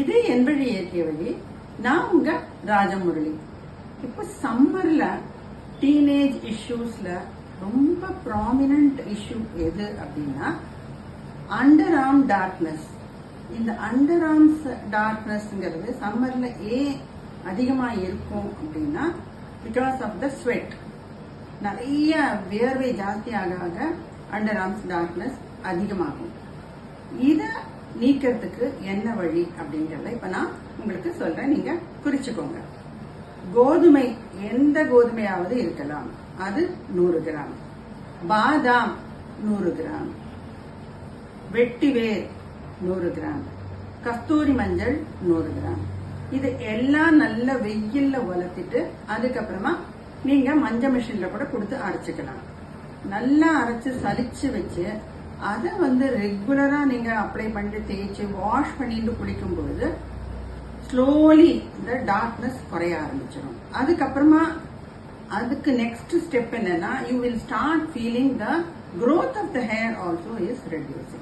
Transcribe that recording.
இது என் வழி இயற்கை வழி. நான் உங்க ராஜமுரளி. இப்போ சம்மர்ல டீனேஜ் இஷ்யூஸ்ல ரொம்ப ப்ராமினன்ட் இஷ்யூ எது அப்படின்னா அண்டர் ஆர்ம் டார்க்னஸ். இந்த அண்டர் ஆர்ம்ஸ் டார்க்னஸ்ங்கிறது சம்மர்ல ஏன் அதிகமா இருக்கும் அப்படின்னா பிகாஸ் ஆஃப் த ஸ்வெட். நிறைய வியர்வை ஜாஸ்தி ஆக ஆக அண்டர் ஆர்ம்ஸ் டார்க்னஸ் அதிகமாகும். இத நீக்கிறதுக்கு என்ன வழி அப்படிங்கறத இப்ப நான் உங்களுக்கு சொல்றேன், நீங்க குறிச்சுக்கோங்க. கோதுமை, எந்த கோதுமையாவது இருக்கலாம், அது 100 கிராம். பாதாம் 100 கிராம். வெட்டிவேர் 100 கிராம். கஸ்தூரி மஞ்சள் 100 கிராம். இது எல்லாம் நல்ல வெயில்ல வளர்த்திட்டு அதுக்கப்புறமா நீங்க மஞ்சள் மிஷின்ல கூட கொடுத்து அரைச்சுக்கலாம். நல்லா அரைச்சு சலிச்சு வச்சு அதை ரெகுலரா நீங்க அப்ளை பண்ணிட்டு தேய்ச்சி வாஷ் பண்ணிட்டு குளிக்கும் பொழுது ஸ்லோலி இந்த டார்க்னஸ் குறைய ஆரம்பிச்சிடும். அதுக்கப்புறமா அதுக்கு நெக்ஸ்ட் ஸ்டெப் என்னன்னா, you will start feeling the growth of the hair also is reducing.